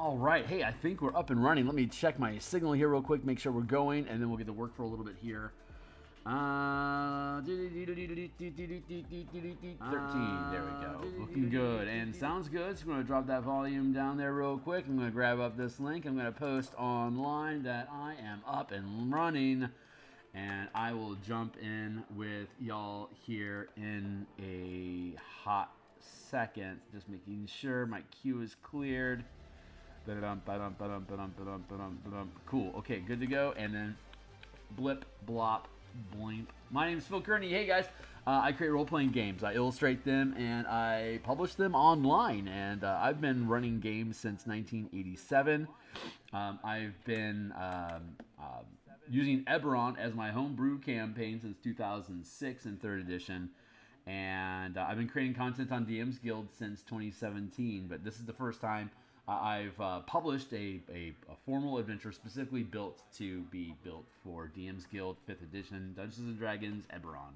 All right. Hey, I think we're up and running. Let me check my signal here real quick, make sure we're going, and then we'll get to work for a little bit here. 13. There we go. Looking good and sounds good. So I'm going to drop that volume down there real quick. I'm going to grab up this link. I'm going to post online that I am up and running. And I will jump in with y'all here in a hot second. Just making sure my queue is cleared. Cool. Okay, good to go. And then blip, blop, blink. My name is Phil Kearney. Hey guys, I create role-playing games. I illustrate them and I publish them online. And I've been running games since 1987. I've been using Eberron as my homebrew campaign since 2006 in 3rd edition. And I've been creating content on DMsGuild since 2017. But this is the first time I've published a formal adventure specifically built to be built for DMsGuild 5th edition, Dungeons & Dragons, Eberron.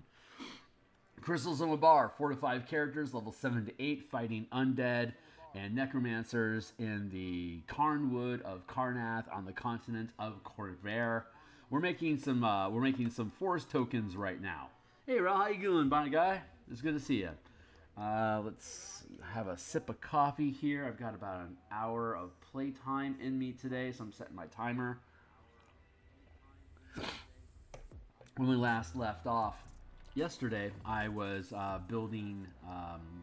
Crystals of Mabar, 4 to 5 characters, level 7 to 8, fighting undead and necromancers in the Carnwood of Karnath on the continent of Corvair. We're making some forest tokens right now. Hey, Ral, how you doing, Bonnie guy? It's good to see you. Let's have a sip of coffee here. I've got about an hour of playtime in me today, so I'm setting my timer. When we last left off yesterday, I was building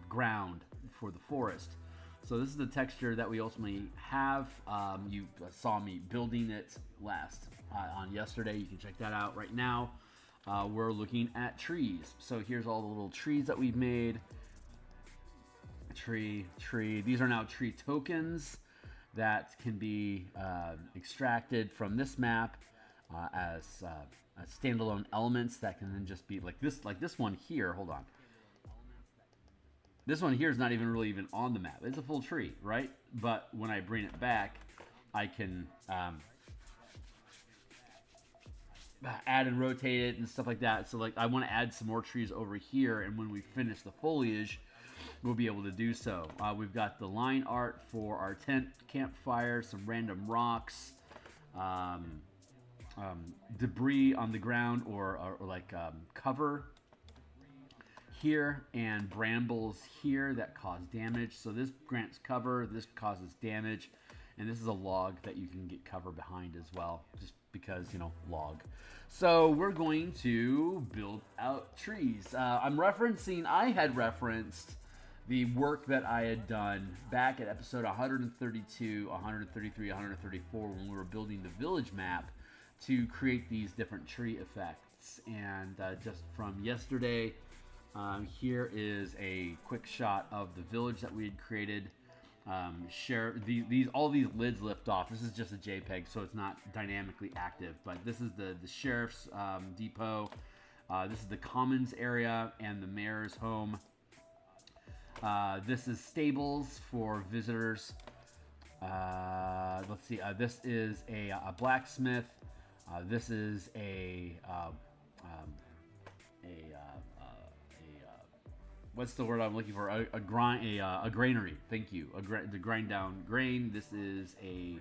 ground for the forest. So this is the texture that we ultimately have. You saw me building it last on yesterday. You can check that out right now. We're looking at trees. So here's all the little trees that we've made. Tree. These are now tree tokens that can be extracted from this map as standalone elements that can then just be like this one here. Hold on. This one here is not even really on the map. It's a full tree, right? But when I bring it back, I can add and rotate it and stuff like that. So like I want to add some more trees over here, and when we finish the foliage, we'll be able to do so. We've got the line art for our tent, campfire, some random rocks, debris on the ground or like cover here, and brambles here that cause damage. So this grants cover, this causes damage, and this is a log that you can get cover behind as well, just because, you know, log. So we're going to build out trees. I had referenced the work that I had done back at episode 132, 133, 134 when we were building the village map to create these different tree effects. And just from yesterday, here is a quick shot of the village that we had created. All these lids lift off. This is just a JPEG, so it's not dynamically active. But this is the sheriff's depot. This is the commons area and the mayor's home. This is stables for visitors. Let's see. This is a blacksmith. This is what's the word I'm looking for? A granary. Thank you. To grind down grain. This is a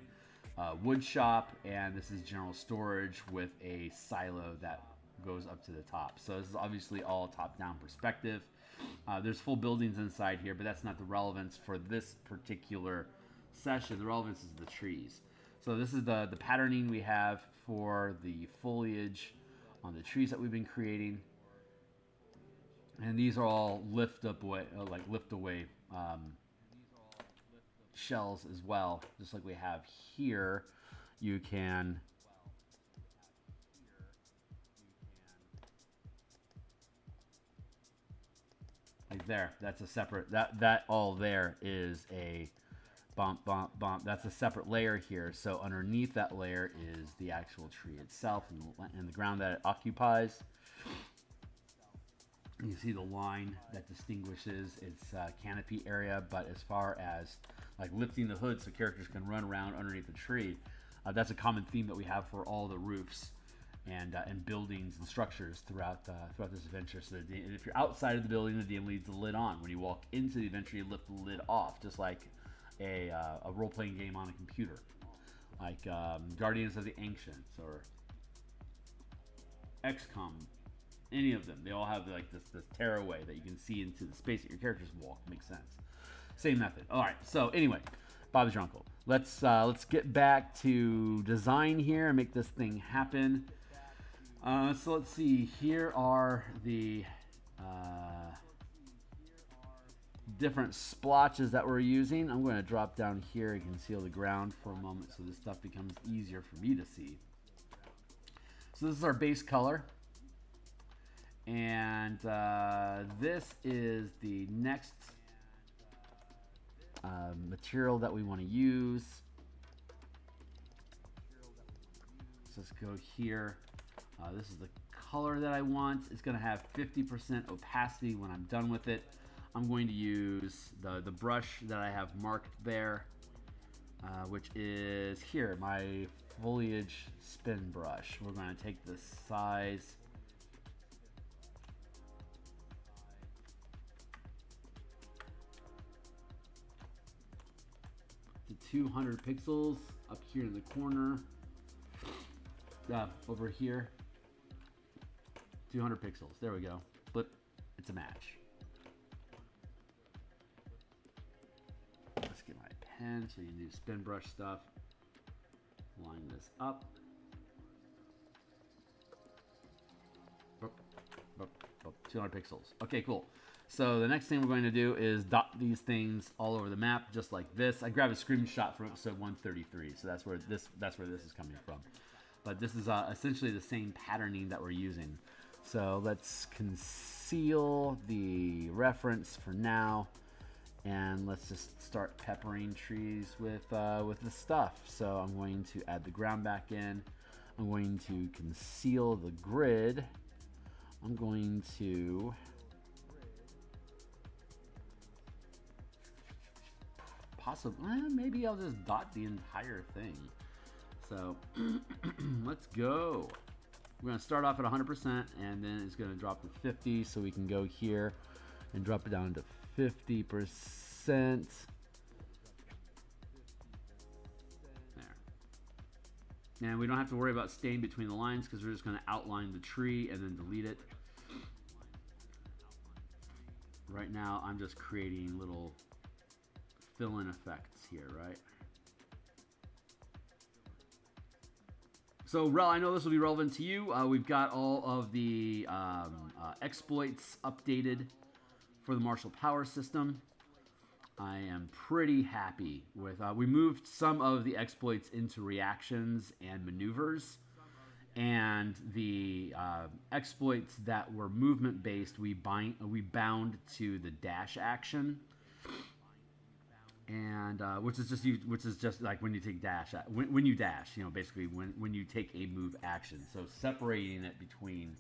wood shop, and this is general storage with a silo that goes up to the top. So this is obviously all top-down perspective. There's full buildings inside here, but that's not the relevance for this particular session. The relevance is the trees. So this is the patterning we have for the foliage on the trees that we've been creating. And these are all lift away shells as well, just like we have here. You can like there. That's a separate. That all there is a bump. That's a separate layer here. So underneath that layer is the actual tree itself and the ground that it occupies. You see the line that distinguishes its canopy area, but as far as like lifting the hood so characters can run around underneath the tree, that's a common theme that we have for all the roofs and buildings and structures throughout this adventure. So that if you're outside of the building, the DM leaves the lid on. When you walk into the adventure, you lift the lid off, just like a role-playing game on a computer, like Guardians of the Ancients or XCOM. Any of them, they all have like this tearaway that you can see into the space that your characters walk. Makes sense. Same method. All right. So anyway, Bob's your uncle. Let's get back to design here and make this thing happen. So let's see. Here are the different splotches that we're using. I'm going to drop down here and conceal the ground for a moment so this stuff becomes easier for me to see. So this is our base color. And this is the next material that we want to use. So let's go here. This is the color that I want. It's going to have 50% opacity when I'm done with it. I'm going to use the brush that I have marked there, which is here, my foliage spin brush. We're going to take the size to 200 pixels up here in the corner. Over here, 200 pixels. There we go. But it's a match. Let's get my pen so you can do spin brush stuff. Line this up. 200 pixels. Okay, cool. So the next thing we're going to do is dot these things all over the map, just like this. I grabbed a screenshot from episode 133, so that's where this is coming from. But this is essentially the same patterning that we're using. So let's conceal the reference for now, and let's just start peppering trees with the stuff. So I'm going to add the ground back in. I'm going to conceal the grid. I'm going to maybe I'll just dot the entire thing. So let's go. We're going to start off at 100%, and then it's going to drop to 50, so we can go here and drop it down to 50%. There. And we don't have to worry about staying between the lines because we're just going to outline the tree and then delete it. Right now, I'm just creating little fill-in effects here, right? So, Rel, I know this will be relevant to you. We've got all of the exploits updated for the martial power system. I am pretty happy with. We moved some of the exploits into reactions and maneuvers, and the exploits that were movement based, we bound to the dash action. And which is just like when you take dash, when you dash, you know, basically when you take a move action. So separating it between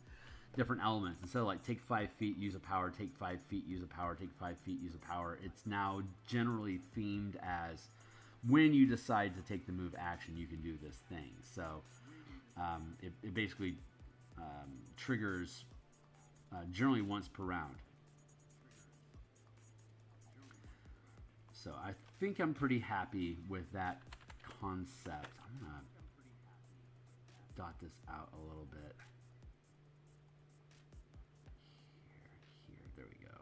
different elements instead of like take 5 feet, use a power, take 5 feet, use a power, take 5 feet, use a power. It's now generally themed as when you decide to take the move action, you can do this thing. So it basically triggers generally once per round. So I think I'm pretty happy with that concept. I'm going to dot this out a little bit. Here, there we go.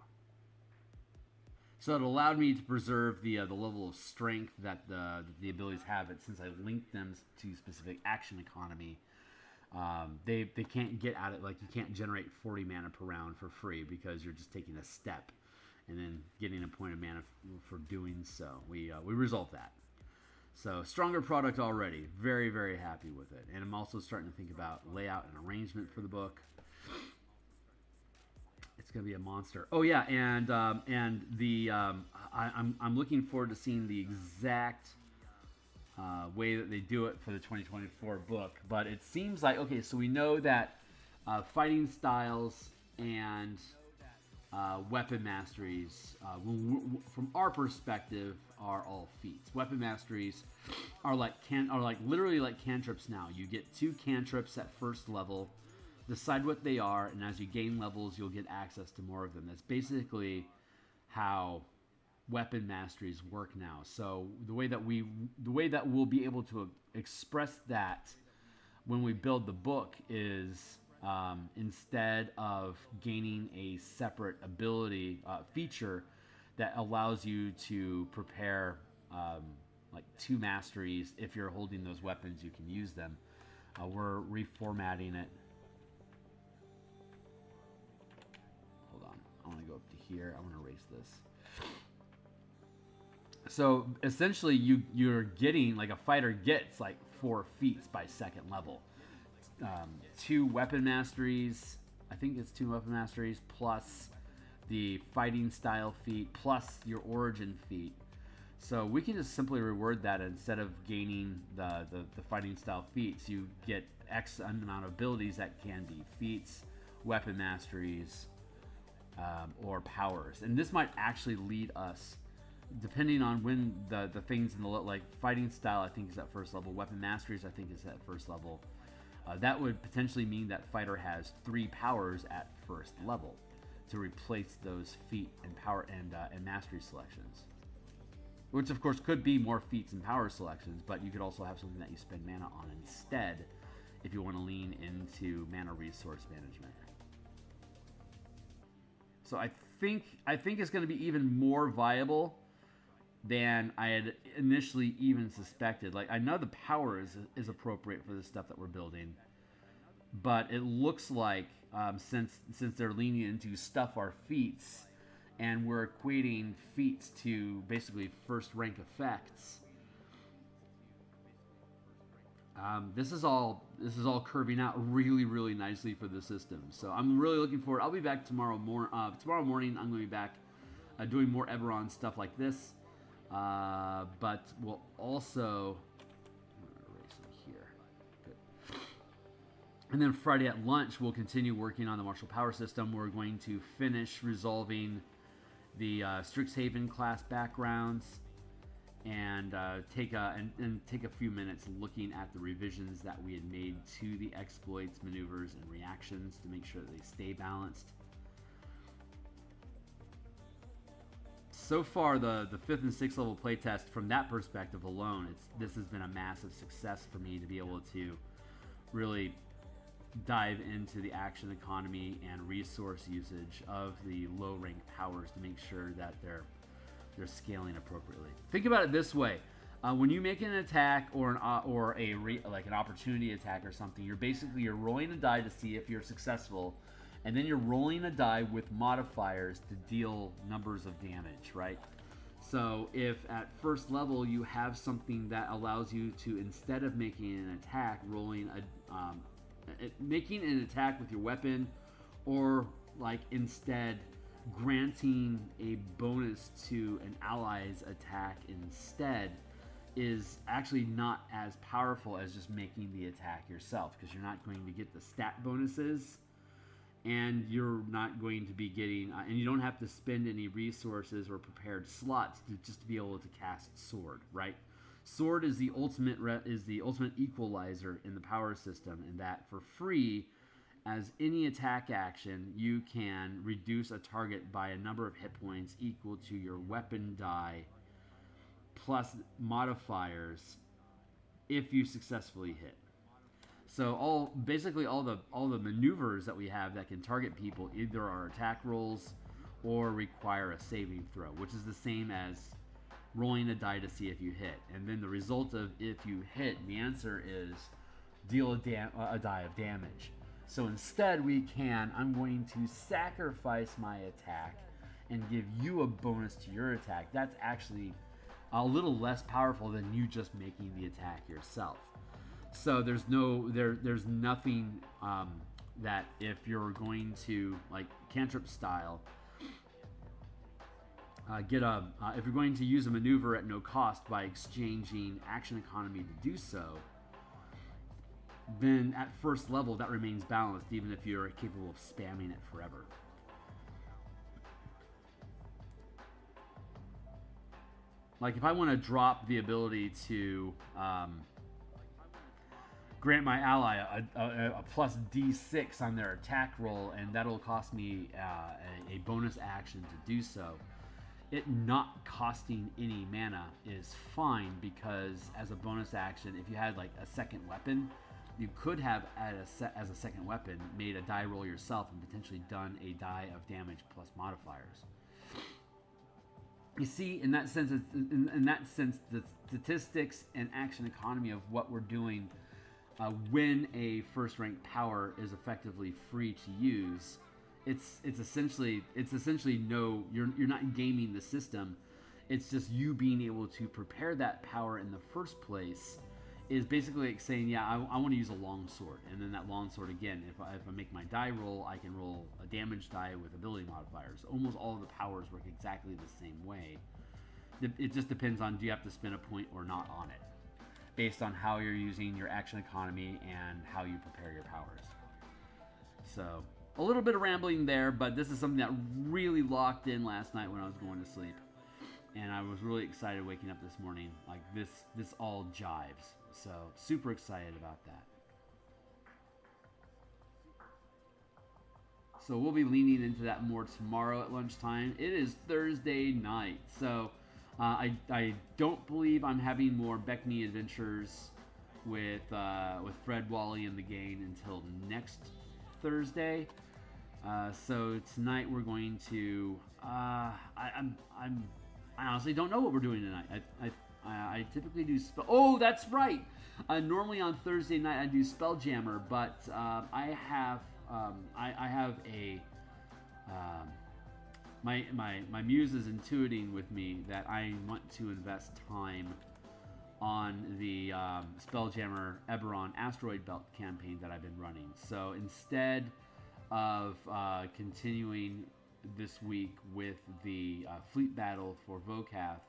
So it allowed me to preserve the level of strength that the abilities have. It since I linked them to specific action economy. They can't get at it, like you can't generate 40 mana per round for free because you're just taking a step and then getting a point of mana for doing so. We resolved that. So stronger product already. Very, very happy with it. And I'm also starting to think about layout and arrangement for the book. It's going to be a monster. Oh yeah, and I'm looking forward to seeing the exact way that they do it for the 2024 book. But it seems like, okay, so we know that fighting styles and weapon masteries, from our perspective, are all feats. Weapon masteries are literally like cantrips now. You get 2 cantrips at first level, decide what they are, and as you gain levels, you'll get access to more of them. That's basically how weapon masteries work now. So the way that we'll be able to express that when we build the book is instead of gaining a separate ability feature that allows you to prepare like 2 masteries. If you're holding those weapons, you can use them. We're reformatting it. Hold on, I want to go up to here. I want to erase this. So essentially, you're getting, like, a fighter gets like 4 feats by 2nd level. 2 weapon masteries. I think it's 2 weapon masteries plus the fighting style feat plus your origin feat. So we can just simply reword that. Instead of gaining the fighting style feats, you get X amount of abilities that can be feats, weapon masteries, or powers. And this might actually lead us, depending on when the things in the, like, fighting style, I think is at 1st level. Weapon masteries, I think, is at 1st level. That would potentially mean that fighter has 3 powers at 1st level to replace those feat and power and mastery selections. Which, of course, could be more feats and power selections, but you could also have something that you spend mana on instead if you want to lean into mana resource management. So I think it's going to be even more viable than I had initially even suspected. Like, I know the power is appropriate for the stuff that we're building, but it looks like since they're leaning into stuff our feats, and we're equating feats to basically 1st rank effects, this is all curving out really, really nicely for the system. So I'm really looking forward. I'll be back tomorrow morning. I'm going to be back doing more Eberron stuff like this. But we'll also, I'm gonna erase it here. Good. And then Friday at lunch, we'll continue working on the martial power system. We're going to finish resolving the Strixhaven class backgrounds, and take a few minutes looking at the revisions that we had made to the exploits, maneuvers, and reactions to make sure that they stay balanced. So far, the 5th and 6th level playtest, from that perspective alone, this has been a massive success for me to be able to really dive into the action economy and resource usage of the low rank powers to make sure that they're scaling appropriately. Think about it this way: when you make an attack or an opportunity attack or something, you're rolling a die to see if you're successful. And then you're rolling a die with modifiers to deal numbers of damage, right? So if at 1st level you have something that allows you to, instead of making an attack, making an attack with your weapon, or like instead granting a bonus to an ally's attack instead, is actually not as powerful as just making the attack yourself, because you're not going to get the stat bonuses. And you're not going to be getting, and you don't have to spend any resources or prepared slots just to be able to cast Sword, right? Sword is the ultimate equalizer in the power system, in that for free, as any attack action, you can reduce a target by a number of hit points equal to your weapon die plus modifiers if you successfully hit. So basically all the maneuvers that we have that can target people either are attack rolls or require a saving throw, which is the same as rolling a die to see if you hit. And then the result of if you hit, the answer is deal a die of damage. So instead I'm going to sacrifice my attack and give you a bonus to your attack. That's actually a little less powerful than you just making the attack yourself. So there's nothing that if you're going to, like cantrip style, if you're going to use a maneuver at no cost by exchanging action economy to do so, then at 1st level that remains balanced even if you're capable of spamming it forever. Like if I want to drop the ability to grant my ally a plus D6 on their attack roll, and that'll cost me a bonus action to do so. it not costing any mana is fine, because as a bonus action, if you had like a second weapon, you could have as a second weapon made a die roll yourself and potentially done a die of damage plus modifiers. You see, in that sense, the statistics and action economy of what we're doing when a first rank power is effectively free to use, it's essentially no, you're not gaming the system. It's just you being able to prepare that power in the first place is basically like saying, yeah, I want to use a longsword, and then that longsword again, if I make my die roll, I can roll a damage die with ability modifiers. Almost all of the powers work exactly the same way. It just depends on, do you have to spend a point or not on it, based on how you're using your action economy and how you prepare your powers. So a little bit of rambling there, but this is something that really locked in last night when I was going to sleep, and I was really excited waking up this morning. Like this all jives. So super excited about that. So we'll be leaning into that more tomorrow at lunchtime. It is Thursday night, so I don't believe I'm having more Beckney adventures with Fred, Wally, and the gang until next Thursday. So tonight we're going to. I honestly don't know what we're doing tonight. I typically do spell. Oh, that's right. Normally on Thursday night I do Spelljammer, but I have a my muse is intuiting with me that I want to invest time on the Spelljammer Eberron Asteroid Belt campaign that I've been running. So instead of continuing this week with the fleet battle for Vokath,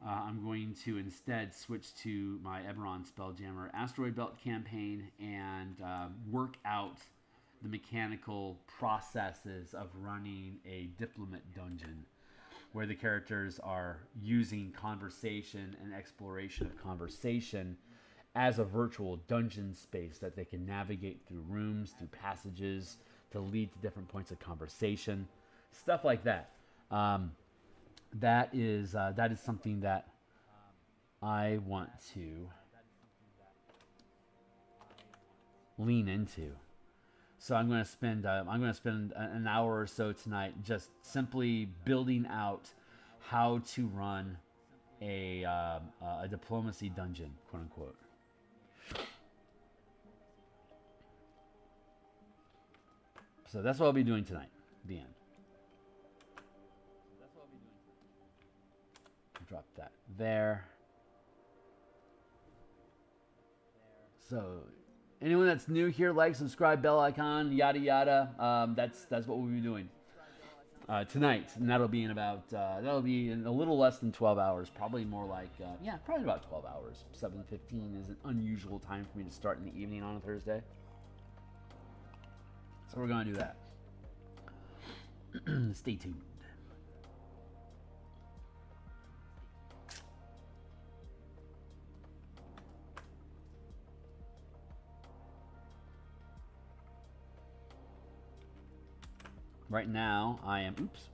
I'm going to instead switch to my Eberron Spelljammer Asteroid Belt campaign and work out the mechanical processes of running a diplomat dungeon, where the characters are using conversation and exploration of conversation as a virtual dungeon space that they can navigate through rooms, through passages, to lead to different points of conversation, stuff like that. That is something that I want to lean into. So I'm going to spend an hour or so tonight just simply building out how to run a diplomacy dungeon, quote unquote. So that's what I'll be doing tonight. The end. Drop that there. So anyone that's new here, like, subscribe, bell icon, yada yada. That's what we'll be doing tonight, and that'll be in about that'll be in a little less than 12 hours. Probably more like probably about 12 hours. 7:15 is an unusual time for me to start in the evening on a Thursday, so we're gonna do that. Stay tuned. Right now, I am. Oops.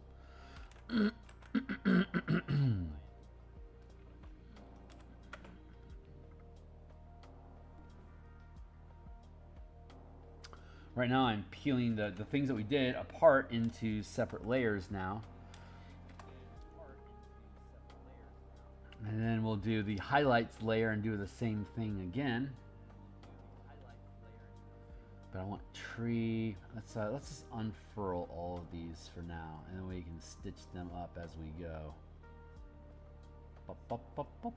Right now, I'm peeling the things that we did apart into separate layers now. And then we'll do the highlights layer and do the same thing again. But I want tree. Let's just unfurl all of these for now, and then we can stitch them up as we go. Bop, bop, bop, bop.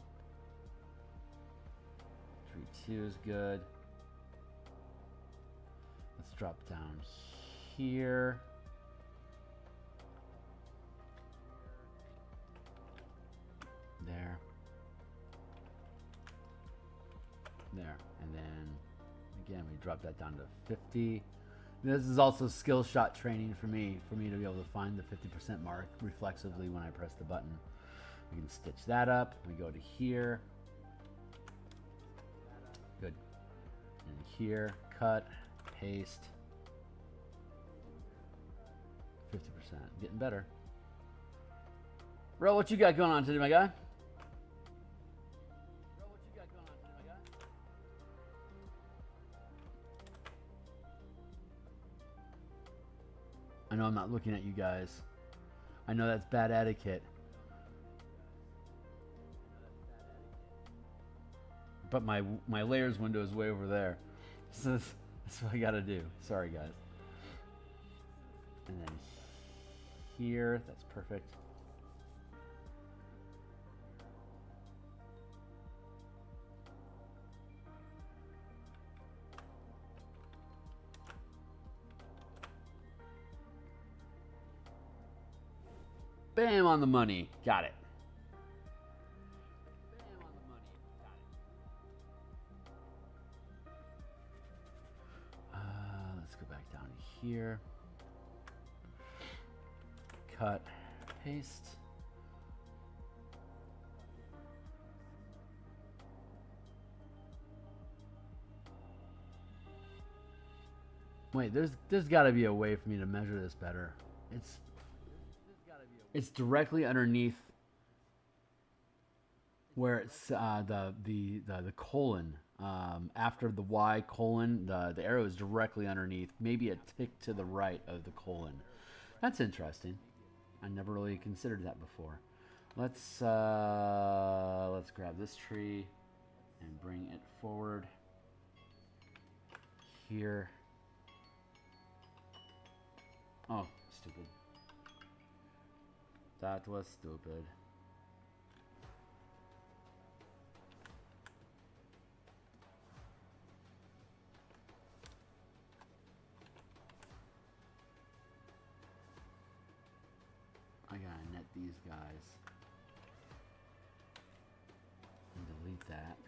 Tree 2 is good. Let's drop down here. There. There, and then. Again, we drop that down to 50. This is also skill shot training for me to be able to find the 50% mark reflexively when I press the button. We can stitch that up. We go to here. Good. And here, cut, paste. 50%. Getting better. Ro, what you got going on today, my guy? I know I'm not looking at you guys. I know that's bad etiquette. But my layers window is way over there. So that's what I gotta do. Sorry, guys. And then here, that's perfect. Bam, on the money. Got it. Let's go back down here. Cut, paste. Wait, there's got to be a way for me to measure this better. It's directly underneath where it's the colon. After the Y colon, the arrow is directly underneath, maybe a tick to the right of the colon. That's interesting. I never really considered that before. Let's grab this tree and bring it forward here. Oh, stupid. That was stupid. I gotta net these guys and delete that.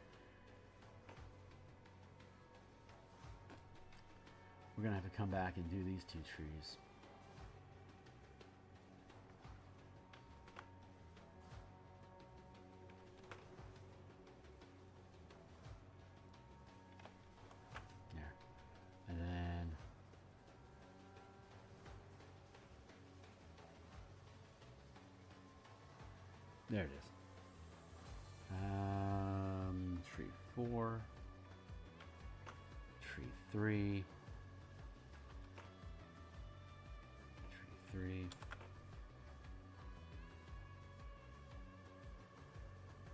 We're gonna have to come back and do these two trees. There it is. Tree 4, tree 3, tree 3,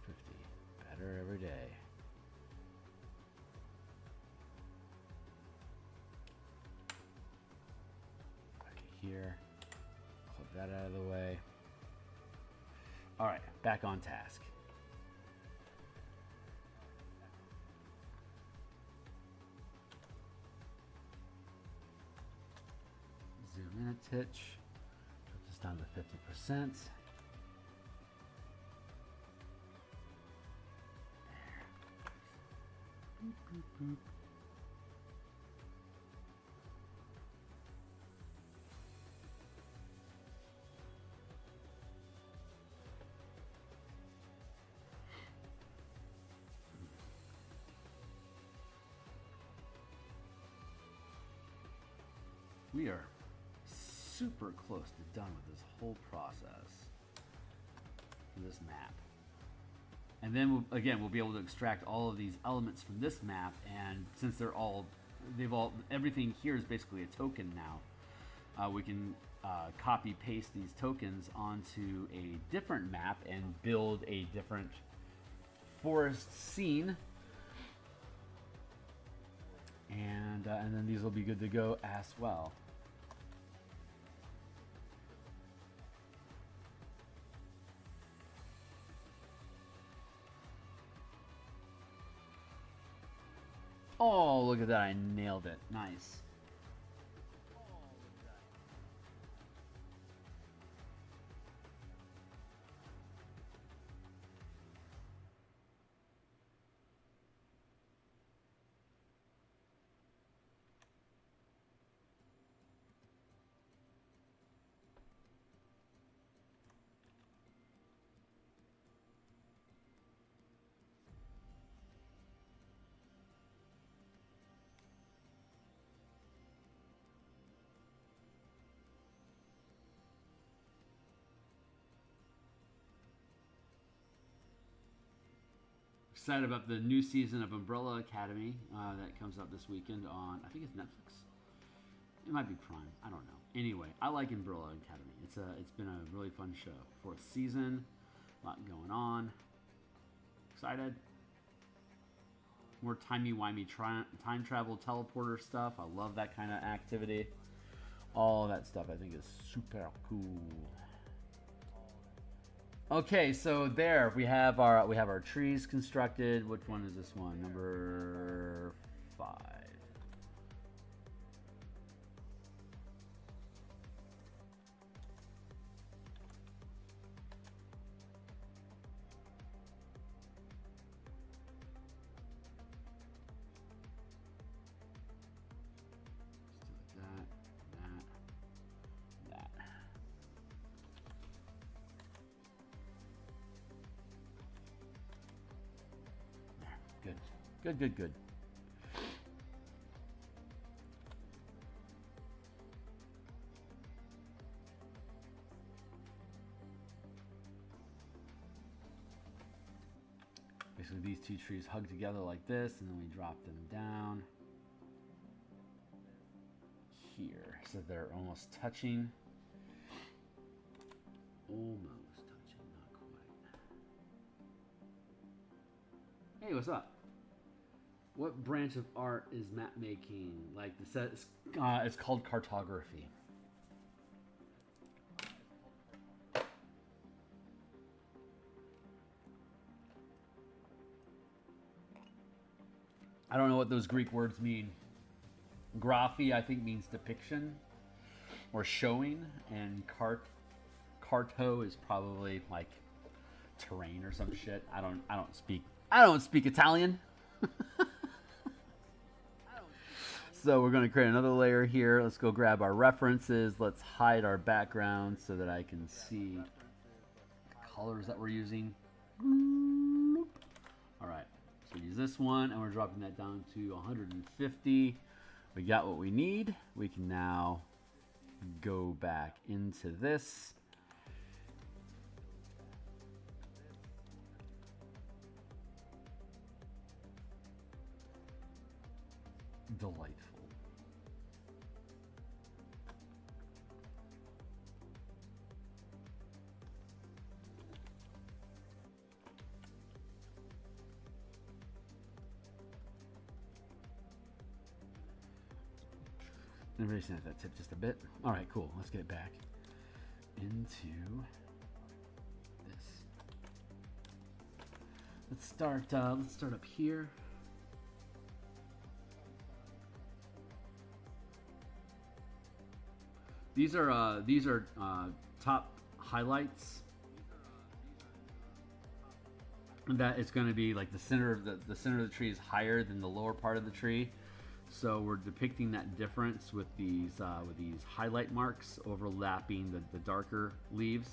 50. Better every day. Back here. Clip that out of the way. All right, back on task. Zoom in a titch. Put this down to 50%. Boop, boop, boop. We are super close to done with this whole process for this map. And then we'll be able to extract all of these elements from this map, and since everything here is basically a token now, we can copy paste these tokens onto a different map and build a different forest scene. And then these will be good to go as well. Oh, look at that. I nailed it. Nice. excited about the new season of Umbrella Academy that comes out this weekend on, I think it's Netflix. It might be Prime. I don't know. Anyway, I like Umbrella Academy. It's been a really fun show. 4th season, a lot going on. Excited. More timey-wimey time travel teleporter stuff. I love that kind of activity. All that stuff I think is super cool. Okay, so there we have our trees constructed. Which one is this one? Number 5. Good. Basically, these two trees hug together like this, and then we drop them down here. So they're almost touching. Almost touching, not quite. Hey, what's up? What branch of art is map making? Like the set, it's called Cartography. I don't know what those Greek words mean. Graphy, I think, means depiction or showing, and carto is probably like terrain or some shit. I don't speak Italian. So we're going to create another layer here. Let's go grab our references. Let's hide our background so that I can see the colors that we're using. All right, so use this one, and we're dropping that down to 150. We got what we need. We can now go back into this. Delightful. I'm raising that tip just a bit. All right, cool. Let's get it back into this. Let's start up here. These are top highlights. That it's going to be like the center of the center of the tree is higher than the lower part of the tree, so we're depicting that difference with these highlight marks overlapping the darker leaves.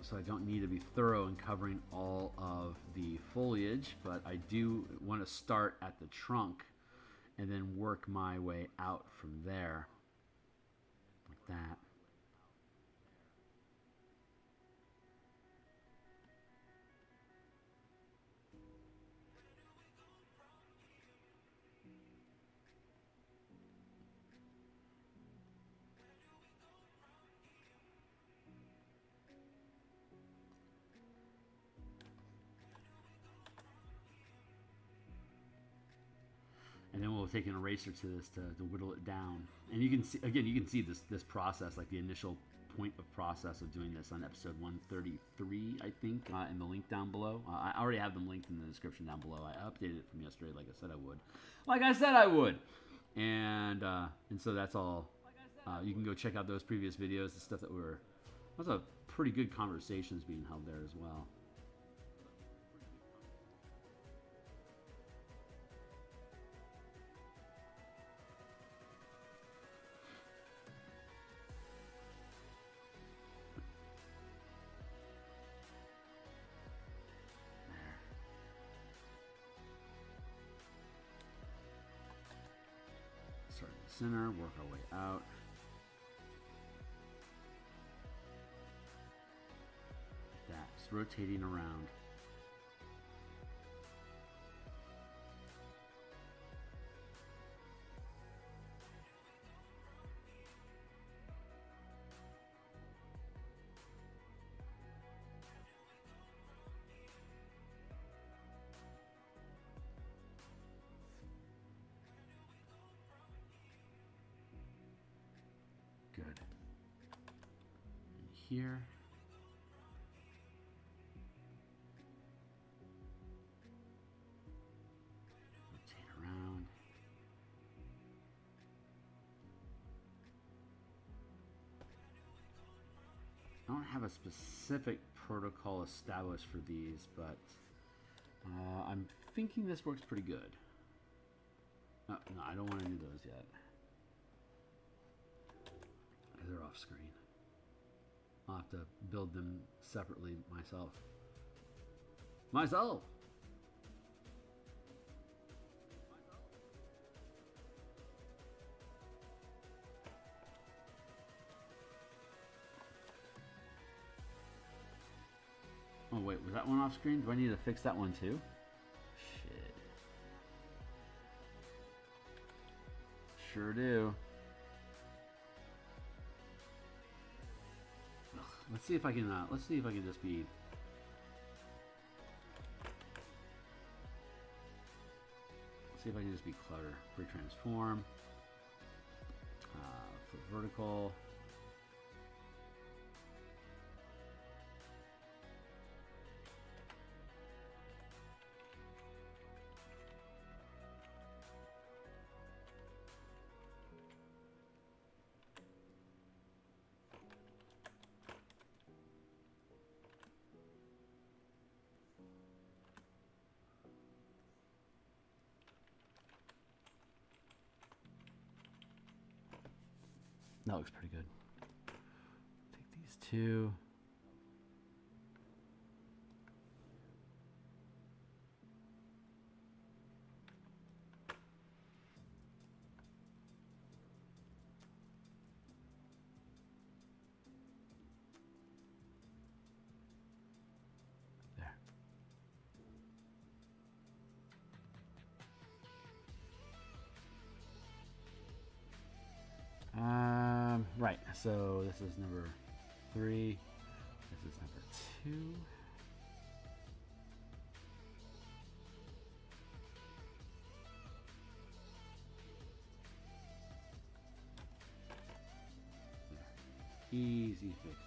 So I don't need to be thorough in covering all of the foliage, but I do want to start at the trunk and then work my way out from there, like that. And then we'll take an eraser to this to whittle it down. And you can see, again, you can see this process, like the initial point of process of doing this on episode 133, I think, in the link down below. I already have them linked in the description down below. I updated it from yesterday, like I said I would. Like I said I would. And so that's all. You can go check out those previous videos, the stuff that was a pretty good conversations being held there as well. Start in the center, work our way out. Just rotating around. Good. And here. Rotate around. I don't have a specific protocol established for these, but I'm thinking this works pretty good. No, I don't want to do those yet. They're off screen. I'll have to build them separately myself. Oh wait, was that one off screen? Do I need to fix that one too? Shit. Sure do. Let's see if I can. Let's see if I can just be. Let's see if I can just be clever. Pre-transform. Flip vertical. That looks pretty good. Take these two. There. Right, so this is number 3, this is number 2. Easy fixes.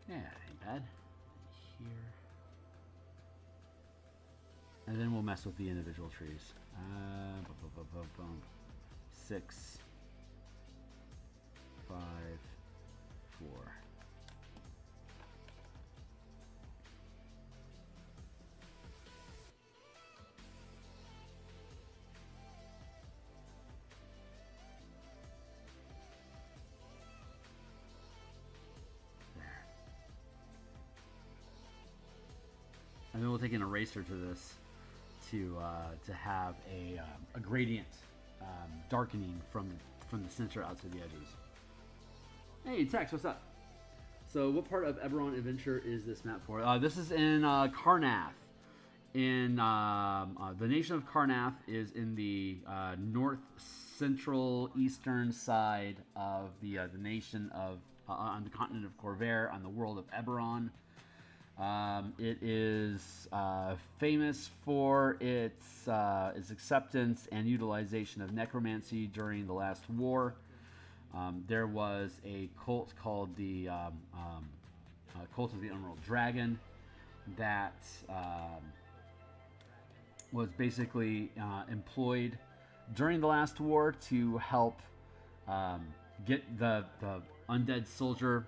Yeah, ain't bad. Here. And then we'll mess with the individual trees. 6, 5, 4. And then we'll take an eraser to this to have a gradient darkening from the center out to the edges. Hey Tex, what's up? So what part of Eberron Adventure is this map for? This is in Karnath. In the nation of Karnath is in the north central eastern side of the nation of on the continent of Corvair, on the world of Eberron. It is famous for its acceptance and utilization of necromancy during the last war. There was a cult called the Cult of the Emerald Dragon that was basically employed during the last war to help get the undead soldier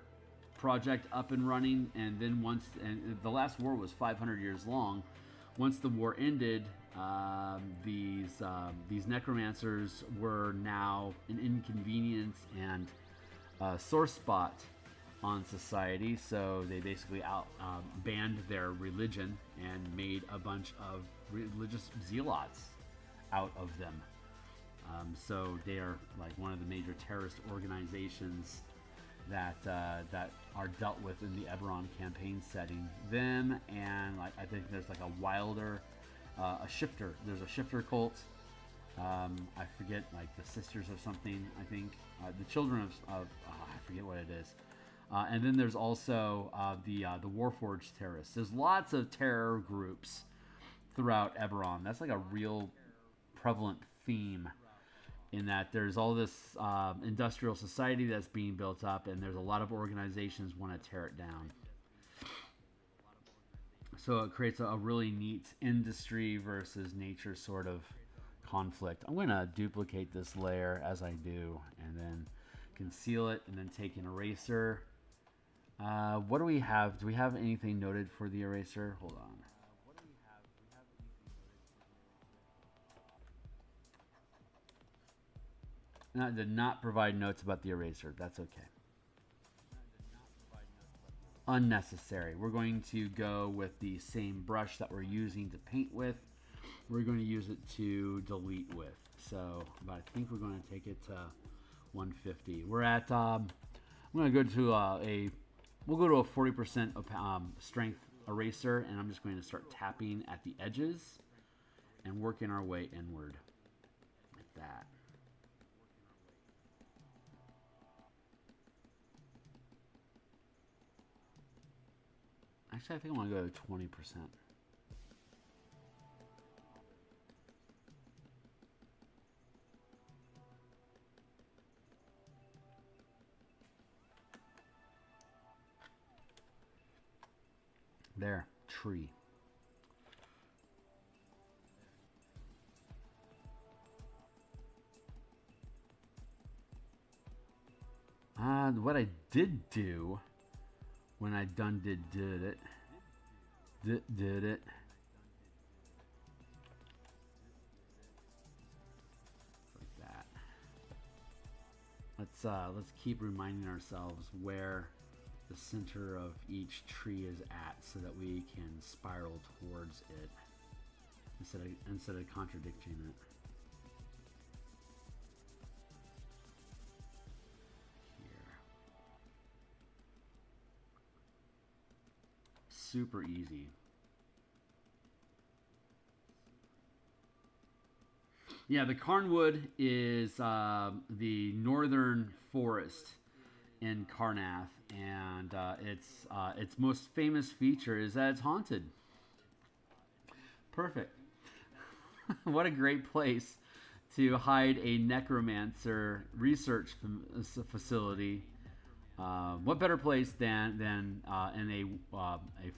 project up and running. And then and the last war was 500 years long. Once the war ended, these necromancers were now an inconvenience and sore spot on society, so they basically banned their religion and made a bunch of religious zealots out of them. So they are like one of the major terrorist organizations that are dealt with in the Eberron campaign setting. Them and like I think there's like a wilder, a shifter. There's a shifter cult. I forget, like the sisters or something. I think the children of I forget what it is. And then there's also the Warforged terrorists. There's lots of terror groups throughout Eberron. That's like a real prevalent theme, in that there's all this industrial society that's being built up, and there's a lot of organizations want to tear it down. So it creates a really neat industry versus nature sort of conflict. I'm going to duplicate this layer as I do, and then conceal it, and then take an eraser. What do we have? Do we have anything noted for the eraser? Hold on. Did not provide notes about the eraser. That's okay. Unnecessary. We're going to go with the same brush that we're using to paint with. We're going to use it to delete with. So, but I think we're going to take it to 150. We're at. I'm going to go to we'll go to a 40% strength eraser, and I'm just going to start tapping at the edges and working our way inward like that. Actually, I think I want to go to 20%. There, tree. What I did do when I did it, like that. Let's keep reminding ourselves where the center of each tree is at, so that we can spiral towards it instead of contradicting it. Super easy. Yeah, the Carnwood is the northern forest in Karnath, and its most famous feature is that it's haunted. Perfect. What a great place to hide a necromancer research facility. What better place than in a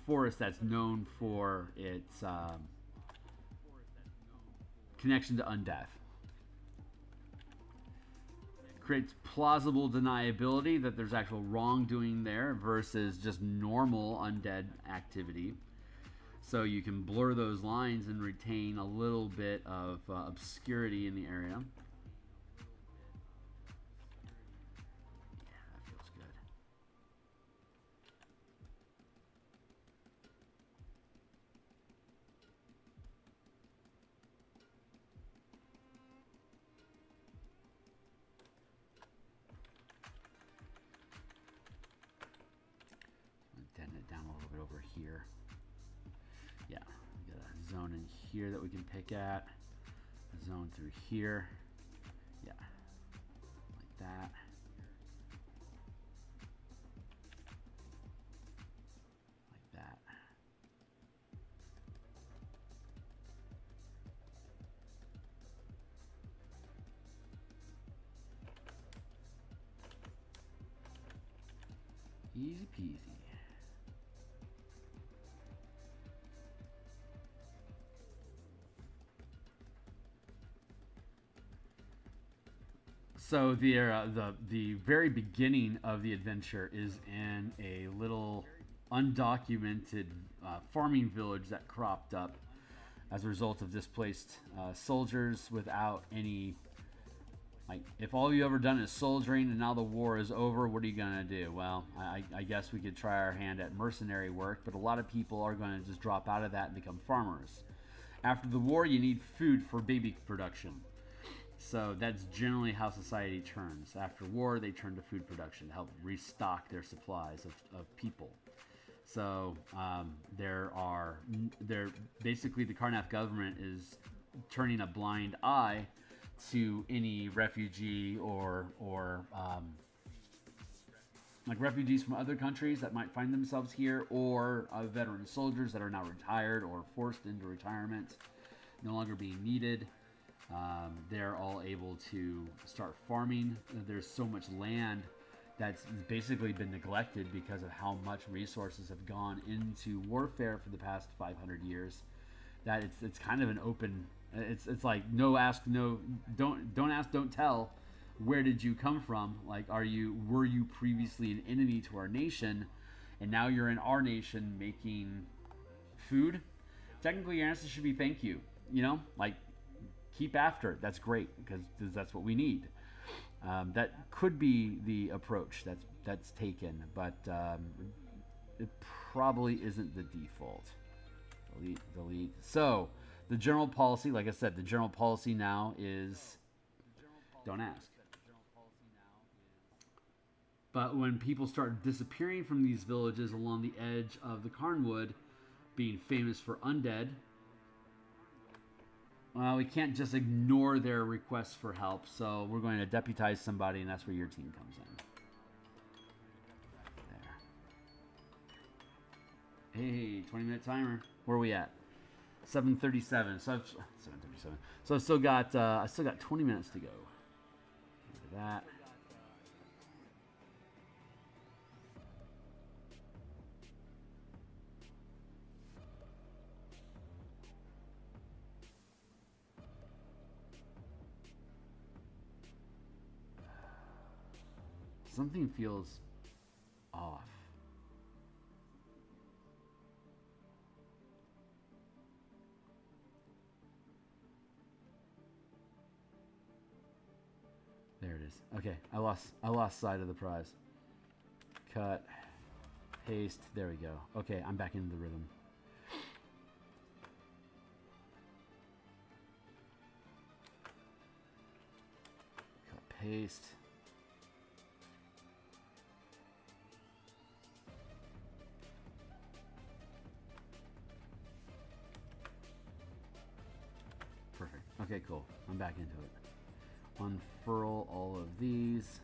forest that's known for its connection to undeath. Creates plausible deniability that there's actual wrongdoing there versus just normal undead activity. So you can blur those lines and retain a little bit of obscurity in the area. Over here. Yeah, we got a zone in here that we can pick at. A zone through here. Yeah, like that. Like that. Easy peasy. So the very beginning of the adventure is in a little undocumented farming village that cropped up as a result of displaced soldiers without any Like, if all you ever done is soldiering and now the war is over, what are you going to do? Well, I guess we could try our hand at mercenary work, but a lot of people are going to just drop out of that and become farmers. After the war, you need food for baby production. So that's generally how society turns. After war, they turn to food production to help restock their supplies of people. So basically the Karnath government is turning a blind eye to any refugee or like refugees from other countries that might find themselves here, or veteran soldiers that are now retired or forced into retirement, no longer being needed. They're all able to start farming. There's so much land that's basically been neglected because of how much resources have gone into warfare for the past 500 years that it's kind of an open, it's like no ask, no, don't ask, don't tell. Where did you come from? Like, were you previously an enemy to our nation, and now you're in our nation making food? Technically, your answer should be thank you. You know, like, keep after it. That's great, because that's what we need. That could be the approach that's taken, but it probably isn't the default. Delete. So the general policy, like I said, the general policy now is don't ask. But when people start disappearing from these villages along the edge of the Carnwood, being famous for undead, well, we can't just ignore their requests for help, so we're going to deputize somebody, and that's where your team comes in. There. Hey, 20-minute timer. Where are we at? 7:37. So 7:37. So I still got 20 minutes to go. Look at that. Something feels off. There it is. Okay, I lost sight of the prize. Cut, paste. There we go. Okay, I'm back into the rhythm. Cut, paste. Perfect. Okay, cool. I'm back into it. Unfurl all of these.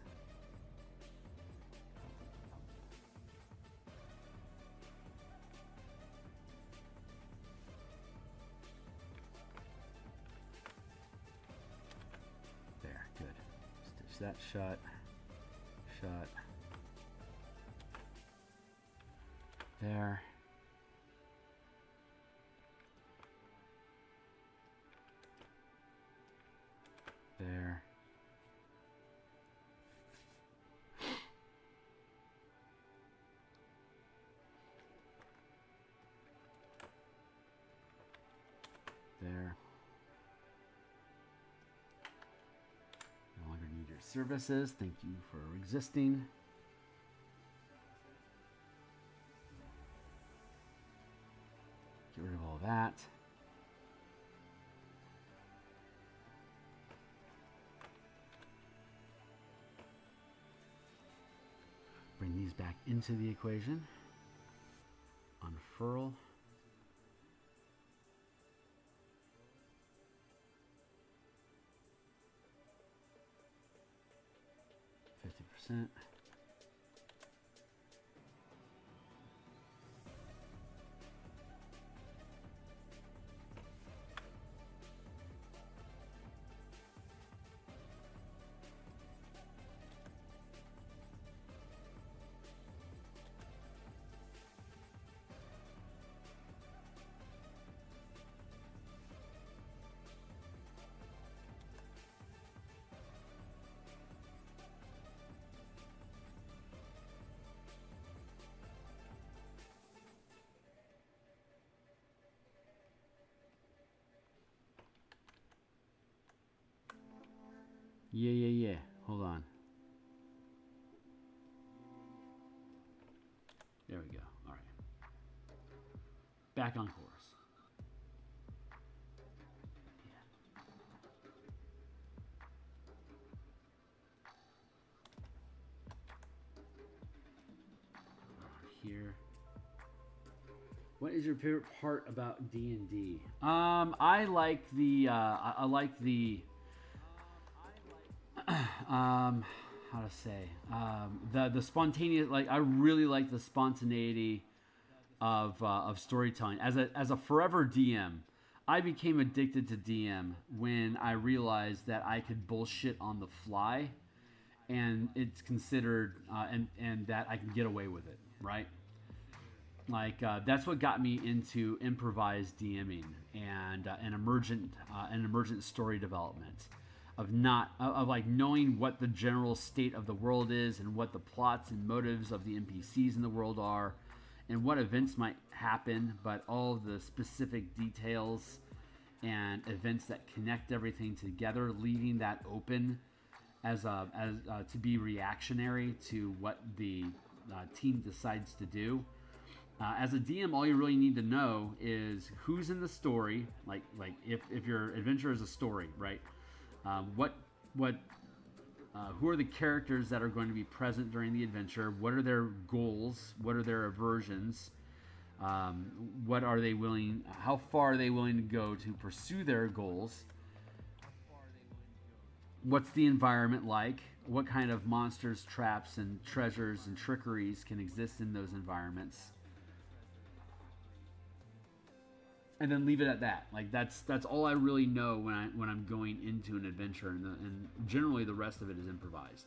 There, good. Stitch that shut. Shut. There. There. There. No longer need your services. Thank you for existing. Get rid of all that. Bring these back into the equation. Unfurl. %. Yeah. Hold on. There we go. All right. Back on course. Here. What is your favorite part about D&D? I like the I like the how to say the spontaneous, like I really like the spontaneity of storytelling. As a forever DM, I became addicted to DM when I realized that I could bullshit on the fly, and it's considered and that I can get away with it, right? Like that's what got me into improvised DMing and an emergent story development of not of like knowing what the general state of the world is and what the plots and motives of the NPCs in the world are and what events might happen, but all of the specific details and events that connect everything together, leaving that open as to be reactionary to what the team decides to do. As a DM, all you really need to know is who's in the story. Like if your adventure is a story, right? Who are the characters that are going to be present during the adventure? What are their goals? What are their aversions? What are they willing? How far are they willing to go to pursue their goals? What's the environment like? What kind of monsters, traps, and treasures and trickeries can exist in those environments? And then leave it at that. Like that's all I really know when I'm going into an adventure, and generally the rest of it is improvised.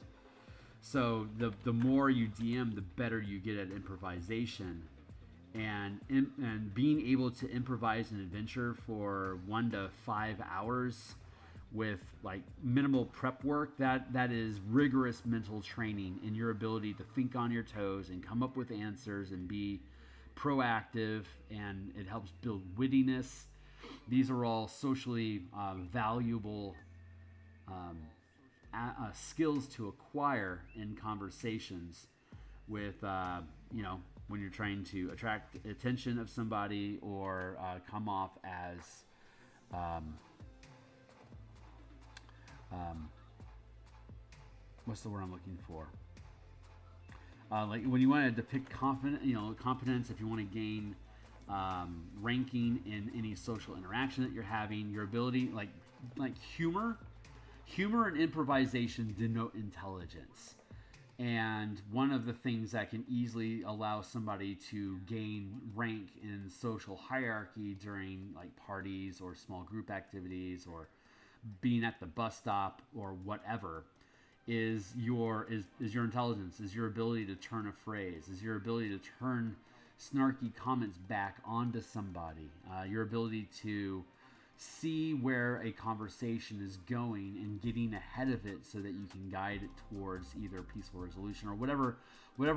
So the more you DM, the better you get at improvisation, and being able to improvise an adventure for 1 to 5 hours with like minimal prep work, that is rigorous mental training in your ability to think on your toes and come up with answers and be proactive, and it helps build wittiness. These are all socially valuable skills to acquire in conversations with when you're trying to attract attention of somebody or come off as what's the word I'm looking for? Like when you want to depict competence, if you want to gain ranking in any social interaction that you're having, your ability, like humor and improvisation denote intelligence. And one of the things that can easily allow somebody to gain rank in social hierarchy during like parties or small group activities or being at the bus stop or whatever is your intelligence, is your ability to turn a phrase, is your ability to turn snarky comments back onto somebody, your ability to see where a conversation is going and getting ahead of it so that you can guide it towards either peaceful resolution or whatever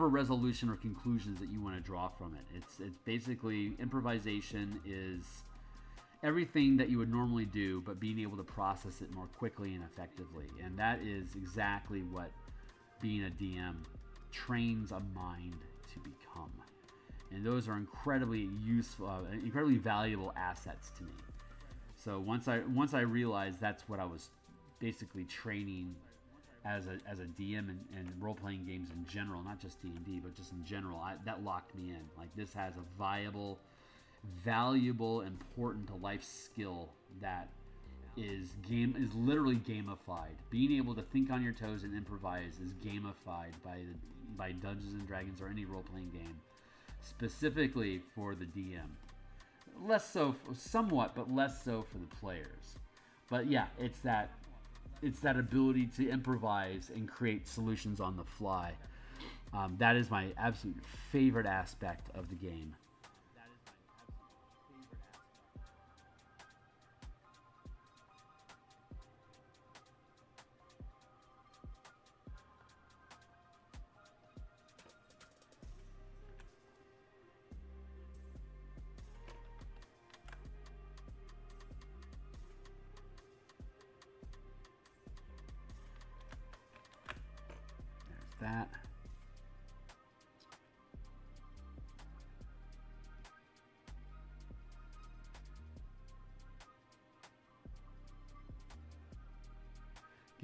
resolution or conclusions that you want to draw from it. It's basically improvisation is everything that you would normally do, but being able to process it more quickly and effectively. And that is exactly what being a DM trains a mind to become. And those are incredibly useful, incredibly valuable assets to me. So once I realized that's what I was basically training as a DM and role-playing games in general, not just D&D, but just in general, that locked me in. Like, this has a valuable, important to life skill that is literally gamified. Being able to think on your toes and improvise is gamified by Dungeons and Dragons or any role-playing game, specifically for the DM. Less so, somewhat, but less so for the players. But yeah, it's that ability to improvise and create solutions on the fly. That is my absolute favorite aspect of the game.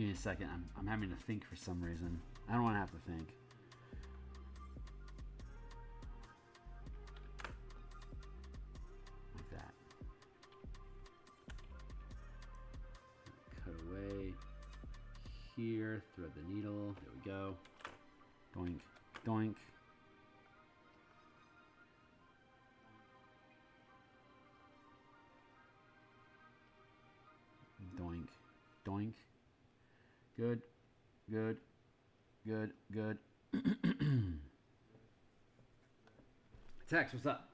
Give me a second. I'm having to think for some reason. I don't want to have to think. Like that. Cut away. Here. Thread the needle. There we go. Doink. Doink. Doink. Doink. Good. Good. Good. Good. Tex, what's up?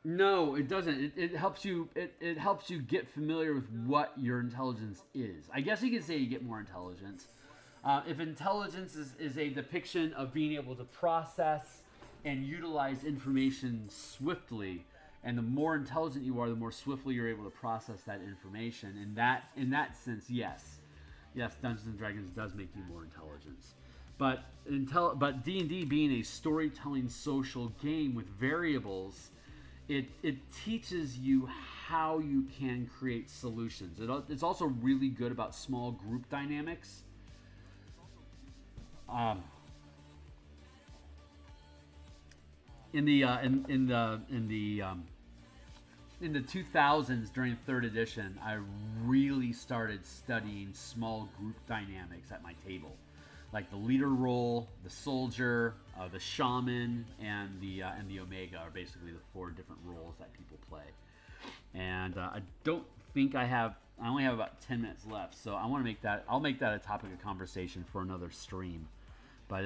No, it doesn't. It helps you. It helps you get familiar with what your intelligence is. I guess you could say you get more intelligence. If intelligence is a depiction of being able to process and utilize information swiftly, and the more intelligent you are, the more swiftly you're able to process that information. And in that sense, yes, Dungeons and Dragons does make you more intelligent. But D&D being a storytelling social game with variables, it teaches you how you can create solutions. It's also really good about small group dynamics. In the 2000s during 3rd edition, I really started studying small group dynamics at my table, like the leader role, the soldier, the shaman, and the omega are basically the 4 different roles that people play. And I don't think I only have about 10 minutes left, so I'll make that a topic of conversation for another stream. But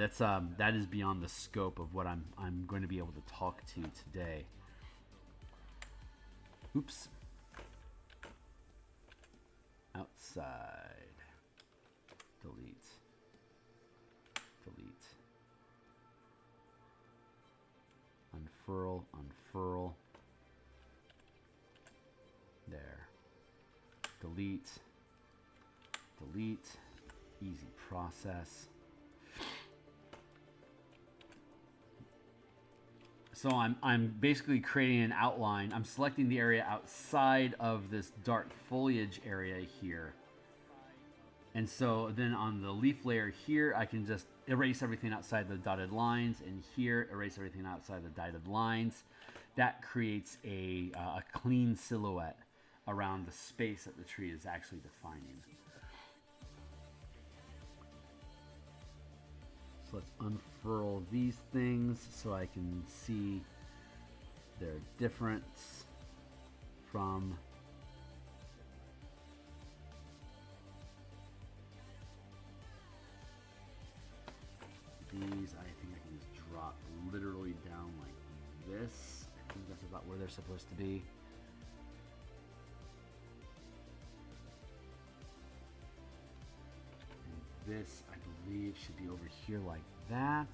that is beyond the scope of what I'm going to be able to talk to today. Oops. Outside. Delete. Delete. Unfurl. Unfurl. There. Delete. Delete. Easy process. So I'm basically creating an outline. I'm selecting the area outside of this dark foliage area here. And so then on the leaf layer here, I can just erase everything outside the dotted lines, and here erase everything outside the dotted lines. That creates a clean silhouette around the space that the tree is actually defining. So let's unfurl these things so I can see their difference from these. I think I can just drop literally down like this. I think that's about where they're supposed to be. This, I believe, should be over here like that.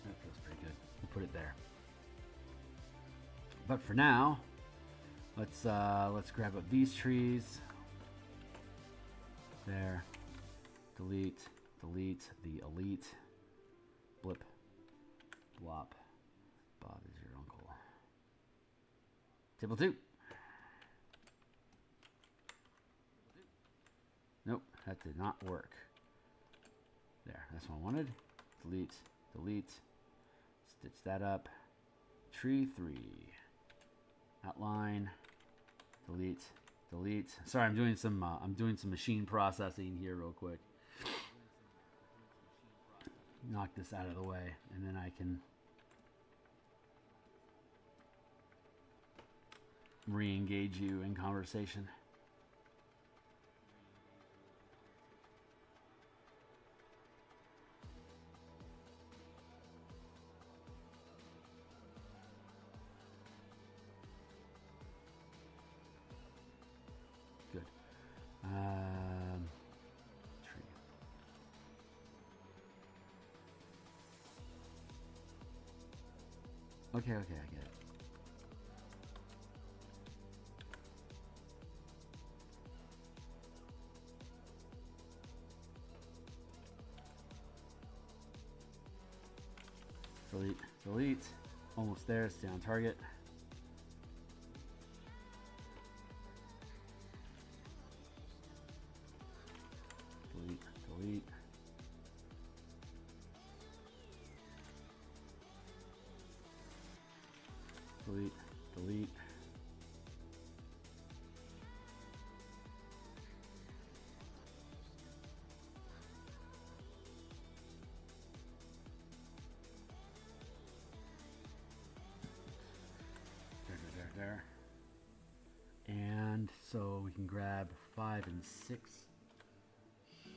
That feels pretty good. We'll put it there. But for now, let's grab up these trees. There. Delete. Delete the elite. Blip. Blop. Bob is your uncle. Table 2. Nope, that did not work. There, that's what I wanted. Delete, delete. Stitch that up. Tree 3. Outline. Delete, delete. Sorry, I'm doing some machine processing here real quick. Knock this out of the way, and then I can re-engage you in conversation. Good. Tree. Okay, I get it. delete. Almost there, stay on target. Delete, delete. Delete, delete. There. And so we can grab 5 and 6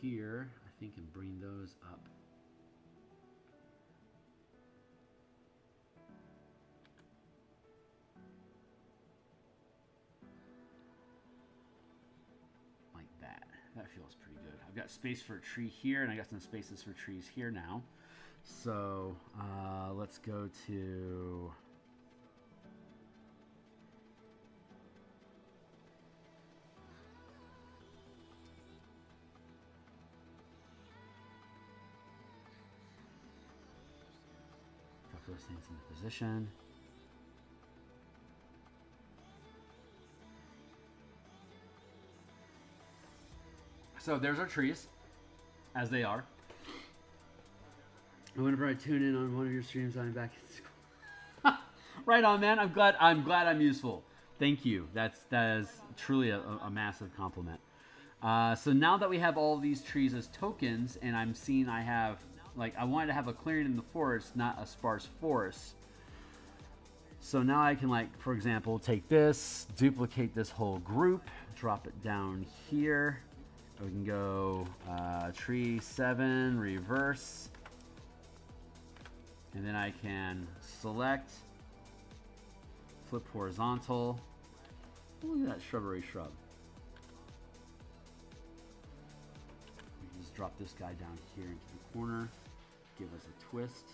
here, I think, and bring those up. Like that. That feels pretty good. I've got space for a tree here, and I got some spaces for trees here now. So let's go to... those things into position. So there's our trees, as they are. Whenever I tune in on one of your streams, I'm back in school. Right on, man. I'm glad I'm useful. Thank you. That is truly a massive compliment. So now that we have all these trees as tokens, and I'm seeing I have, like, I wanted to have a clearing in the forest, not a sparse forest. So now I can, like, for example, take this, duplicate this whole group, drop it down here. We can go tree 7, reverse. And then I can select, flip horizontal. Look at that shrubbery shrub. We just drop this guy down here into the corner. Give us a twist.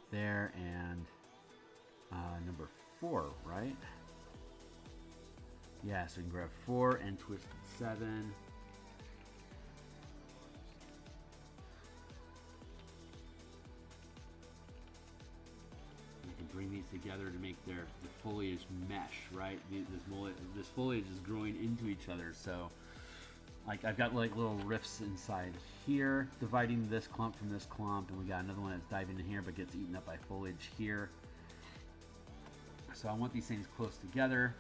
There, and number 4, right? Yeah, so we can grab 4 and twist 7. You can bring these together to make the foliage mesh, right? This foliage is growing into each other, so like I've got like little rifts inside here, dividing this clump from this clump, and we got another one that's diving in here but gets eaten up by foliage here. So I want these things close together,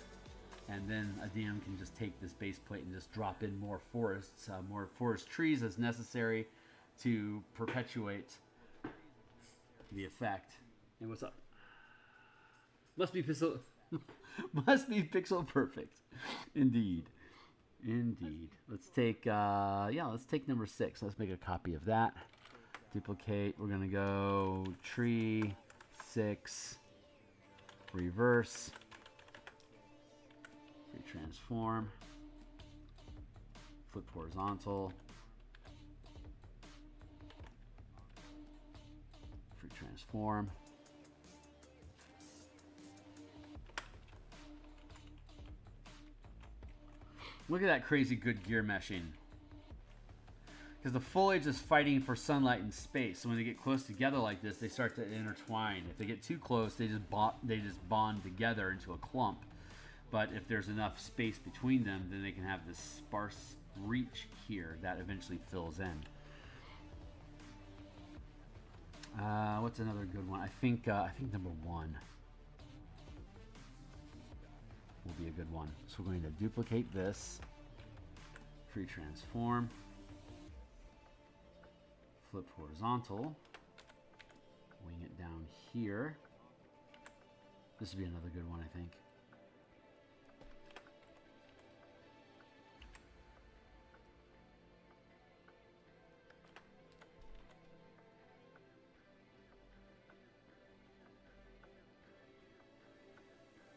and then a DM can just take this base plate and just drop in more forests, more forest trees as necessary to perpetuate the effect. And what's up? Must be pixel, must be pixel perfect, indeed. Indeed. Let's take, let's take number 6. Let's make a copy of that. Duplicate. We're going to go tree 6, reverse, free transform, flip horizontal, free transform. Look at that crazy good gear meshing. Because the foliage is fighting for sunlight and space. So when they get close together like this, they start to intertwine. If they get too close, they just bond together into a clump. But if there's enough space between them, then they can have this sparse reach here that eventually fills in. What's another good one? I think number 1 will be a good one. So we're going to duplicate this, free transform, flip horizontal, wing it down here. This would be another good one, I think.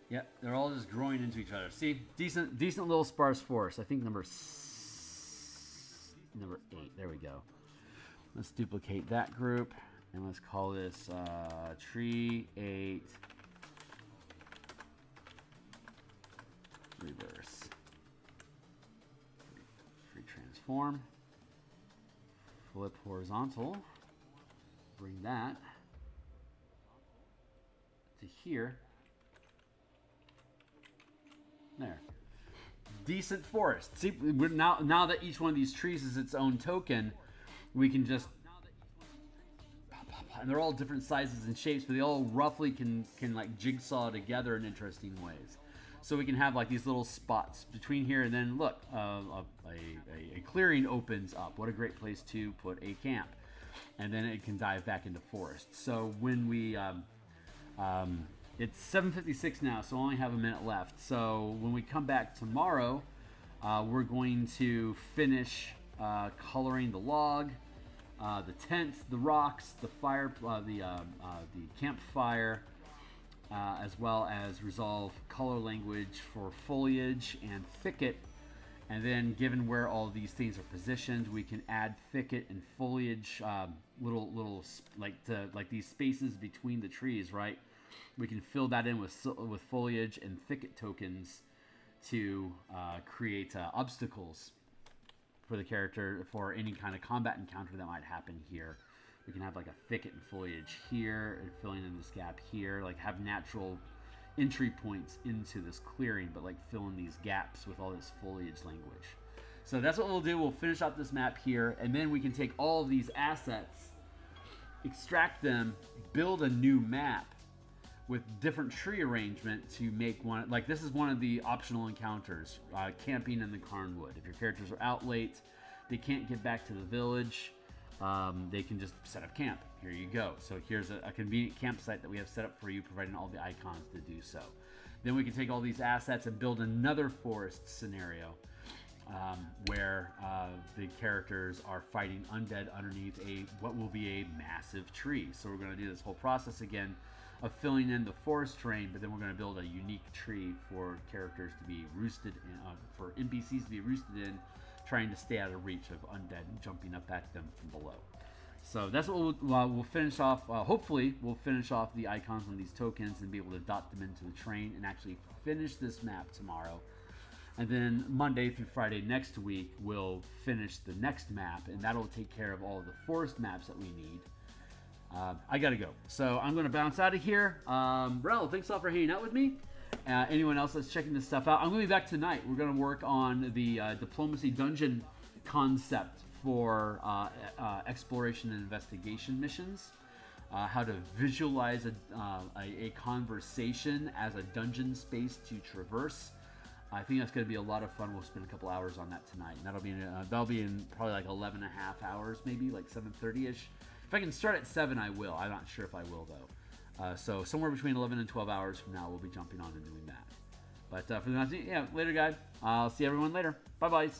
Yep, they're all just growing into each other. See, decent little sparse forest. I think number 8. There we go. Let's duplicate that group, and let's call this tree 8 reverse. Free transform. Flip horizontal. Bring that to here. There. Decent forest. See, now that each one of these trees is its own token, we can just, and they're all different sizes and shapes, but they all roughly can like jigsaw together in interesting ways. So we can have like these little spots between here, and then look, a clearing opens up. What a great place to put a camp. And then it can dive back into forest. So when we, it's 7:56 now, so I only have a minute left. So when we come back tomorrow, we're going to finish coloring the log, the tent, the rocks, the fire, the campfire, as well as resolve color language for foliage and thicket. And then, given where all these things are positioned, we can add thicket and foliage, little like these spaces between the trees, right? We can fill that in with foliage and thicket tokens to create obstacles for the character for any kind of combat encounter that might happen here. We can have like a thicket and foliage here, and filling in this gap here, like have natural entry points into this clearing, but like fill in these gaps with all this foliage language. So that's what we'll do. We'll finish up this map here, and then we can take all of these assets, extract them, build a new map with different tree arrangement to make one. Like this is one of the optional encounters, camping in the Carnwood. If your characters are out late, they can't get back to the village, they can just set up camp. Here you go. So here's a convenient campsite that we have set up for you, providing all the icons to do so. Then we can take all these assets and build another forest scenario where the characters are fighting undead underneath what will be a massive tree. So we're going to do this whole process again of filling in the forest terrain, but then we're going to build a unique tree for characters to be roosted in, for NPCs to be roosted in, trying to stay out of reach of undead and jumping up at them from below. So that's what we'll finish off. Hopefully, we'll finish off the icons on these tokens and be able to dot them into the train and actually finish this map tomorrow. And then Monday through Friday next week, we'll finish the next map, and that'll take care of all of the forest maps that we need. I gotta go, so I'm gonna bounce out of here. Rel, thanks a lot for hanging out with me. Anyone else that's checking this stuff out, I'm gonna be back tonight. We're gonna work on the diplomacy dungeon concept for exploration and investigation missions. How to visualize a conversation as a dungeon space to traverse. I think that's going to be a lot of fun. We'll spend a couple hours on that tonight, and that'll be in probably like 11 and a half hours, maybe like 7:30ish. If I can start at 7, I will. I'm not sure if I will though. So somewhere between 11 and 12 hours from now, we'll be jumping on and doing that. But for the next, yeah, later, guys. I'll see everyone later. Bye, bye.